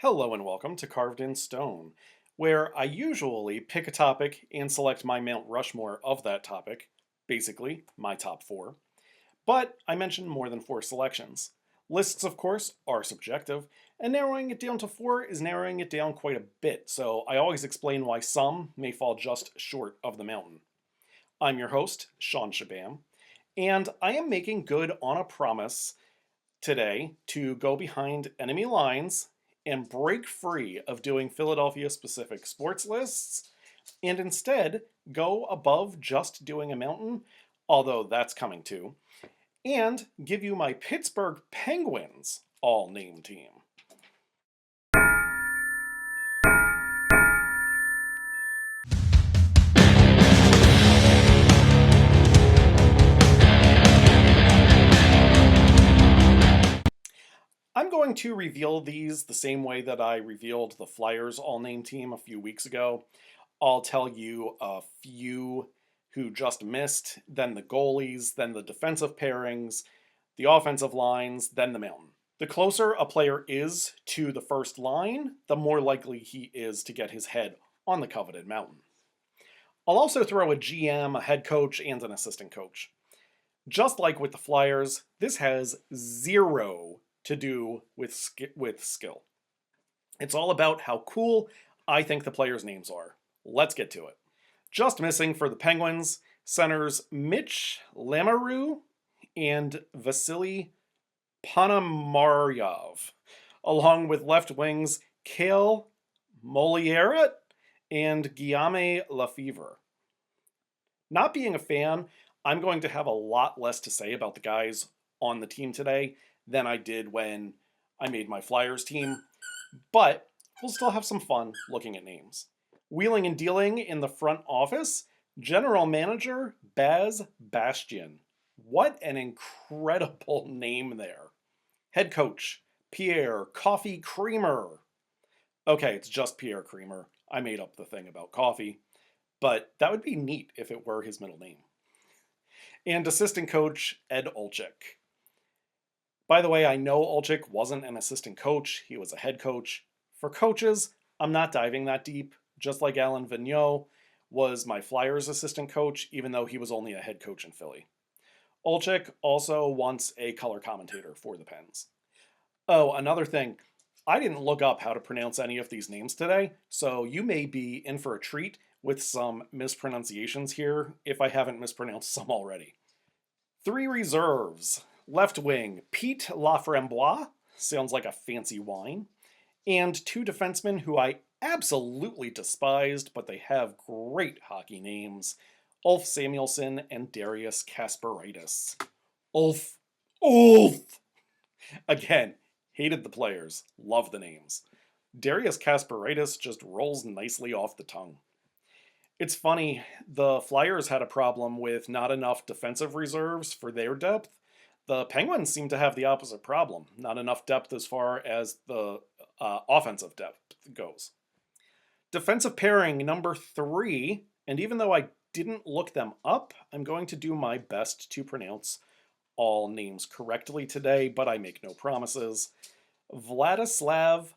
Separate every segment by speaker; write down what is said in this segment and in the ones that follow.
Speaker 1: Hello and welcome to Carved in Stone, where I usually pick a topic and select my Mount Rushmore of that topic, basically, my top four. But I mention more than four selections. Lists, of course, are subjective, and narrowing it down to four is narrowing it down quite a bit, so I always explain why some may fall just short of the mountain. I'm your host, Shawn Chabam, and I am making good on a promise today to go behind enemy lines and break free of doing Philadelphia specific sports lists and instead go above just doing a mountain, although that's coming too, and give you my Pittsburgh Penguins all-name team. I'm going to reveal these the same way that I revealed the Flyers all-name team a few weeks ago. I'll tell you a few who just missed, then the goalies, then the defensive pairings, the offensive lines, then the mountain. The closer a player is to the first line, the more likely he is to get his head on the coveted mountain. I'll also throw a GM, a head coach, and an assistant coach. Just like with the Flyers, this has zero to do with skill. It's all about how cool I think the players' names are. Let's get to it. Just missing for the Penguins, centers Mitch Lamoureux and Vasily Ponomaryov, along with left wings Kale Molieret and Guillaume Lefevre. Not being a fan, I'm going to have a lot less to say about the guys on the team today than I did when I made my Flyers team, but we'll still have some fun looking at names. Wheeling and dealing in the front office, General Manager Baz Bastian. What an incredible name there. Head coach Pierre Coffee Creamer. Okay, it's just Pierre Creamer. I made up the thing about coffee, but that would be neat if it were his middle name. And assistant coach Ed Olczyk. By the way, I know Olczyk wasn't an assistant coach, he was a head coach. For coaches, I'm not diving that deep, just like Alain Vigneault was my Flyers assistant coach, even though he was only a head coach in Philly. Olczyk also once a color commentator for the Pens. Oh, another thing, I didn't look up how to pronounce any of these names today, so you may be in for a treat with some mispronunciations here, if I haven't mispronounced some already. Three reserves. Left wing, Pete Laframboise, sounds like a fancy wine, and two defensemen who I absolutely despised, but they have great hockey names, Ulf Samuelsson and Darius Kasparaitis. Ulf! Again, hated the players, love the names. Darius Kasparaitis just rolls nicely off the tongue. It's funny, the Flyers had a problem with not enough defensive reserves for their depth. The Penguins seem to have the opposite problem. Not enough depth as far as the offensive depth goes. Defensive pairing number 3, and even though I didn't look them up, I'm going to do my best to pronounce all names correctly today, but I make no promises. Vladislav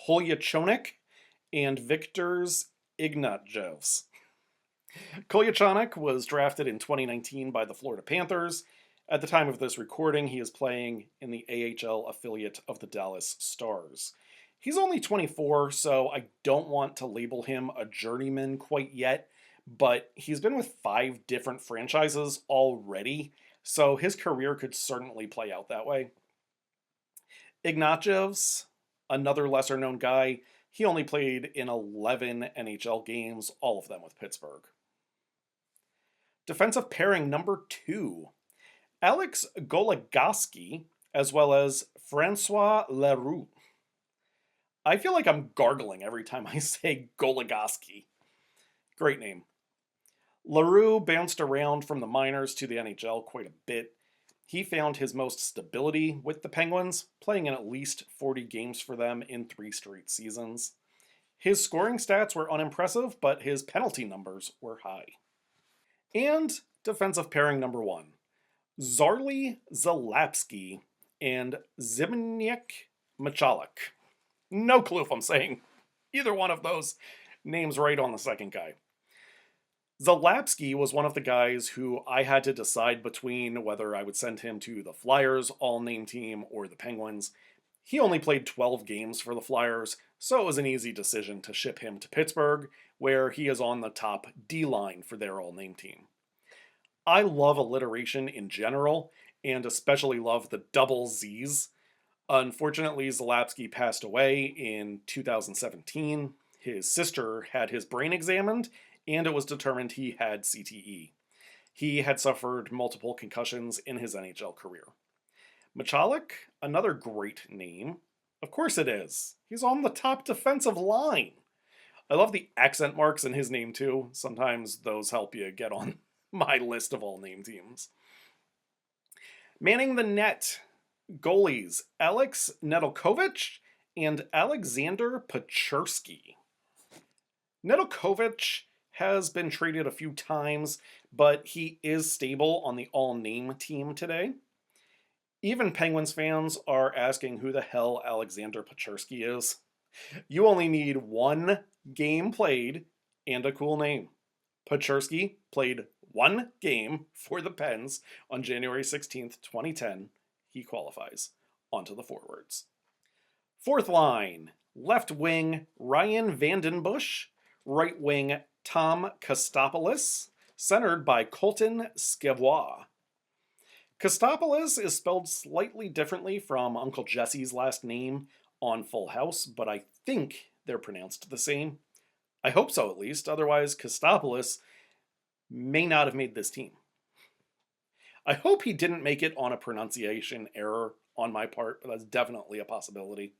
Speaker 1: Kolyachonik and Victor's Ignatjevs. Kolyachonik was drafted in 2019 by the Florida Panthers. At the time of this recording, he is playing in the AHL affiliate of the Dallas Stars. He's only 24, so I don't want to label him a journeyman quite yet, but he's been with 5 different franchises already, so his career could certainly play out that way. Ignatjevs, another lesser-known guy, he only played in 11 NHL games, all of them with Pittsburgh. Defensive pairing number 2. Alex Goligoski, as well as Francois Leroux. I feel like I'm gargling every time I say Goligoski. Great name. Leroux bounced around from the minors to the NHL quite a bit. He found his most stability with the Penguins, playing in at least 40 games for them in 3 straight seasons. His scoring stats were unimpressive, but his penalty numbers were high. And defensive pairing number 1. Zarly Zalapsky and Zbigniew Michalek. No clue if I'm saying either one of those names right on the second guy. Zalapsky was one of the guys who I had to decide between whether I would send him to the Flyers All-Name Team or the Penguins. He only played 12 games for the Flyers, so it was an easy decision to ship him to Pittsburgh, where he is on the top D line for their All-Name Team. I love alliteration in general, and especially love the double Z's. Unfortunately, Zalapsky passed away in 2017. His sister had his brain examined, and it was determined he had CTE. He had suffered multiple concussions in his NHL career. Michalek, another great name. Of course it is. He's on the top defensive line. I love the accent marks in his name too. Sometimes those help you get on my list of all name teams. Manning the net. Goalies, Alex Nedeljkovic and Alexander Pechurski. Nedeljkovic has been traded a few times, but he is stable on the all-name team today. Even Penguins fans are asking who the hell Alexander Pechurski is. You only need one game played and a cool name. Pechurski played one game for the Pens on January 16th, 2010. He qualifies. Onto the forwards. Fourth line, left wing Ryan Vandenbush, right wing Tom Kostopoulos, centered by Colton Skevois. Kostopoulos is spelled slightly differently from Uncle Jesse's last name on Full House, but I think they're pronounced the same. I hope so, at least. Otherwise, Kostopoulos may not have made this team. I hope he didn't make it on a pronunciation error on my part, but that's definitely a possibility.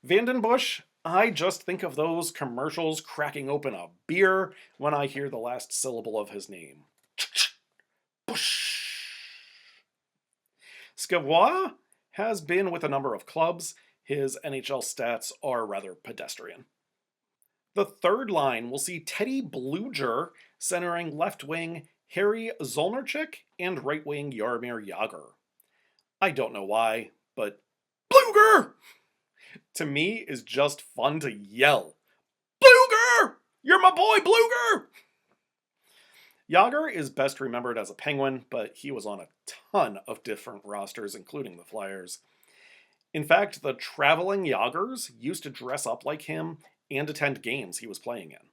Speaker 1: Vandenbush, I just think of those commercials cracking open a beer when I hear the last syllable of his name. Bush. Skevois has been with a number of clubs. His NHL stats are rather pedestrian. The third line will see Teddy Bluger centering left wing Harry Zolnarczyk and right wing Jaromir Jagr. I don't know why, but Bluger! To me is just fun to yell. Bluger! You're my boy, Bluger! Jagr is best remembered as a Penguin, but he was on a ton of different rosters, including the Flyers. In fact, the traveling Jagrs used to dress up like him and attend games he was playing in.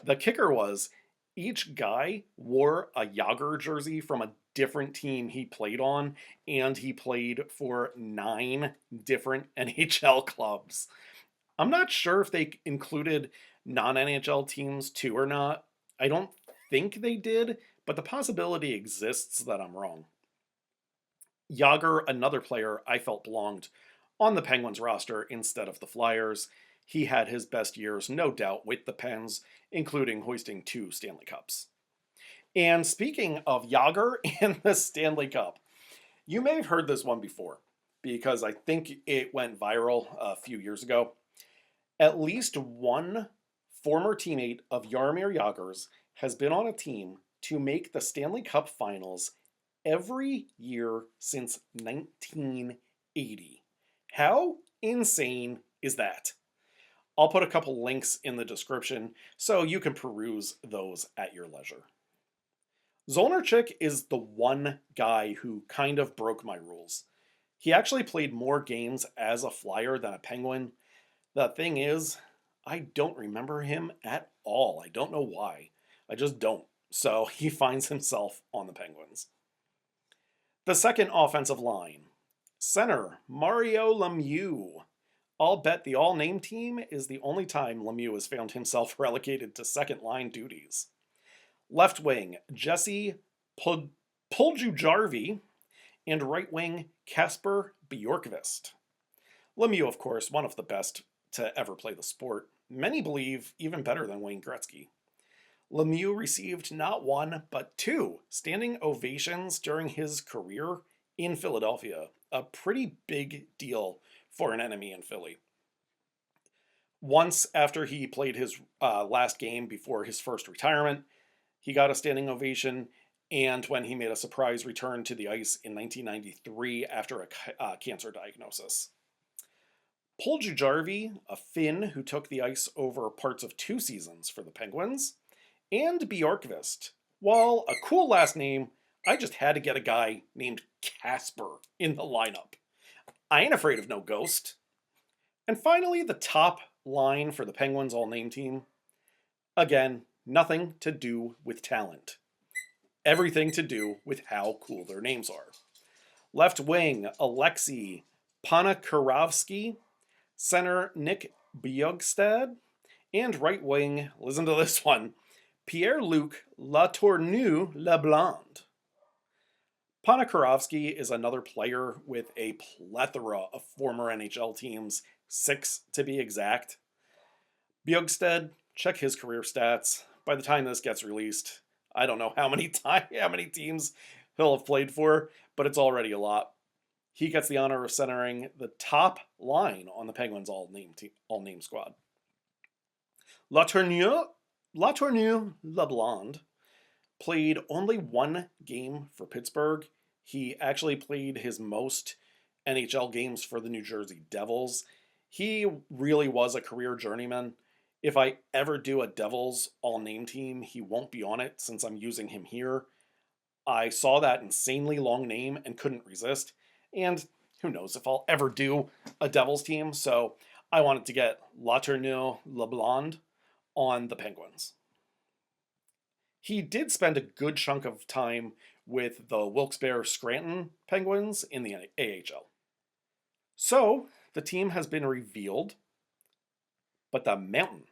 Speaker 1: The kicker was, each guy wore a Jagr jersey from a different team he played on, and he played for 9 different NHL clubs. I'm not sure if they included non-NHL teams too or not. I don't think they did, but the possibility exists that I'm wrong. Jagr, another player I felt belonged on the Penguins roster instead of the Flyers. He had his best years, no doubt, with the Pens, including hoisting 2 Stanley Cups. And speaking of Jagr and the Stanley Cup, you may have heard this one before, because I think it went viral a few years ago. At least one former teammate of Jaromir Jagr's has been on a team to make the Stanley Cup Finals every year since 1980. How insane is that? I'll put a couple links in the description so you can peruse those at your leisure. Zolnarczyk is the one guy who kind of broke my rules. He actually played more games as a Flyer than a Penguin. The thing is, I don't remember him at all. I don't know why. I just don't. So he finds himself on the Penguins. The second offensive line. Center, Mario Lemieux. I'll bet the all-name team is the only time Lemieux has found himself relegated to second-line duties. Left wing, Jesse Puljujarvi, and right wing, Kasper Bjorkvist. Lemieux, of course, one of the best to ever play the sport. Many believe even better than Wayne Gretzky. Lemieux received not 1, but 2 standing ovations during his career in Philadelphia. A pretty big deal for an enemy in Philly. Once after he played his last game before his first retirement, he got a standing ovation, and when he made a surprise return to the ice in 1993 after a cancer diagnosis. Puljujärvi, a Finn who took the ice over parts of 2 seasons for the Penguins, and Bjorkvist. While a cool last name, I just had to get a guy named Casper in the lineup. I ain't afraid of no ghost. And finally, the top line for the Penguins All-Name Team. Again, nothing to do with talent. Everything to do with how cool their names are. Left wing, Alexei Panakurovsky. Center, Nick Bjugstad. And right wing, listen to this one, Pierre-Luc Latourneau-Leblond. Panakurovsky is another player with a plethora of former NHL teams, 6 to be exact. Bjugstad, check his career stats. By the time this gets released, I don't know how many teams he'll have played for, but it's already a lot. He gets the honor of centering the top line on the Penguins all-name squad. Latourneau-Leblond played only 1 game for Pittsburgh. He actually played his most NHL games for the New Jersey Devils. He really was a career journeyman. If I ever do a Devils all-name team, he won't be on it since I'm using him here. I saw that insanely long name and couldn't resist. And who knows if I'll ever do a Devils team, so I wanted to get Latourneau-Leblond on the Penguins. He did spend a good chunk of time with the Wilkes-Barre-Scranton Penguins in the AHL. So, the team has been revealed, but the mountain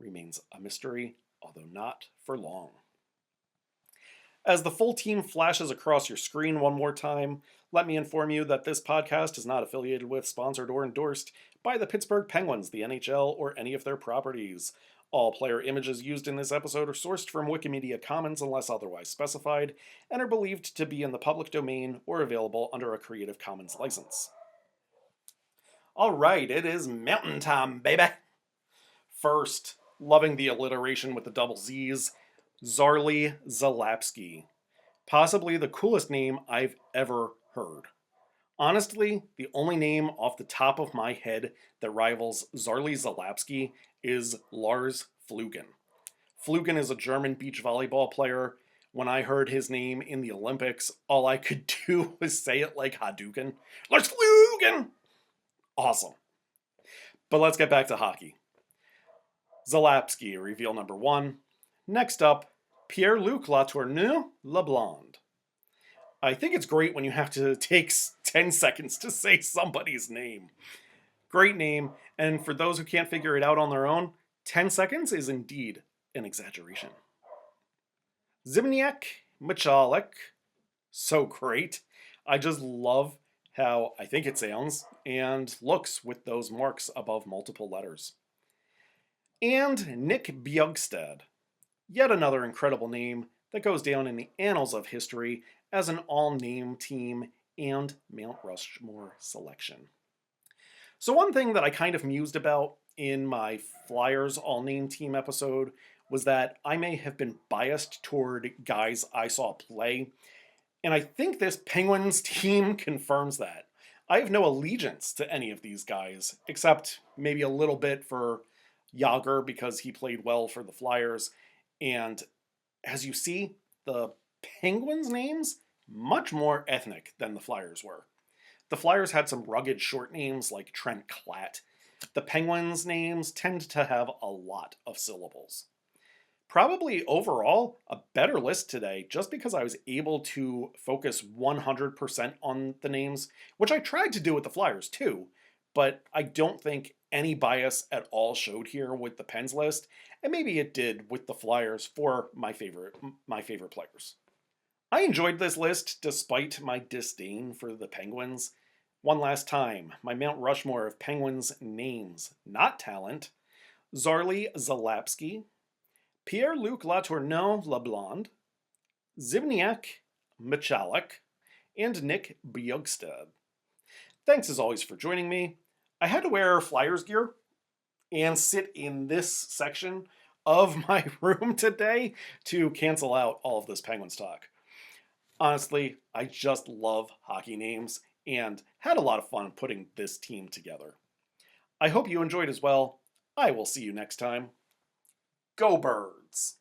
Speaker 1: remains a mystery, although not for long. As the full team flashes across your screen one more time, let me inform you that this podcast is not affiliated with, sponsored, or endorsed by the Pittsburgh Penguins, the NHL, or any of their properties. All player images used in this episode are sourced from Wikimedia Commons unless otherwise specified, and are believed to be in the public domain or available under a Creative Commons license. Alright, it is mountain time, baby! First, loving the alliteration with the double Z's, Zarley Zalapsky. Possibly the coolest name I've ever heard. Honestly, the only name off the top of my head that rivals Zarley Zalapsky is Lars Flugen. Flugen is a German beach volleyball player. When I heard his name in the Olympics, all I could do was say it like Hadouken. Lars Flugen! Awesome. But let's get back to hockey. Zalapsky, reveal number 1. Next up, Pierre-Luc Latourneau-Leblond. I think it's great when you have to take 10 seconds to say somebody's name. Great name, and for those who can't figure it out on their own, 10 seconds is indeed an exaggeration. Zbigniew Michalek. So great. I just love how I think it sounds and looks with those marks above multiple letters. And Nick Bjugstad. Yet another incredible name that goes down in the annals of history as an all-name team and Mount Rushmore selection. So one thing that I kind of mused about in my Flyers all-name team episode was that I may have been biased toward guys I saw play, and I think this Penguins team confirms that. I have no allegiance to any of these guys, except maybe a little bit for Jágr because he played well for the Flyers. And as you see, the Penguins' names, much more ethnic than the Flyers were. The Flyers had some rugged short names like Trent Klatt. The Penguins' names tend to have a lot of syllables. Probably overall a better list today just because I was able to focus 100% on the names, which I tried to do with the Flyers too, but I don't think any bias at all showed here with the Pens list, and maybe it did with the Flyers for my favorite players. I enjoyed this list despite my disdain for the Penguins. One last time, my Mount Rushmore of Penguins names, not talent: Zarley Zalapsky, Pierre-Luc Latourneau-Leblond, Zbigniew Michalek, and Nick Bjugstad. Thanks as always for joining me. I had to wear Flyers gear and sit in this section of my room today to cancel out all of this Penguins talk. Honestly, I just love hockey names and had a lot of fun putting this team together. I hope you enjoyed as well. I will see you next time. Go Birds!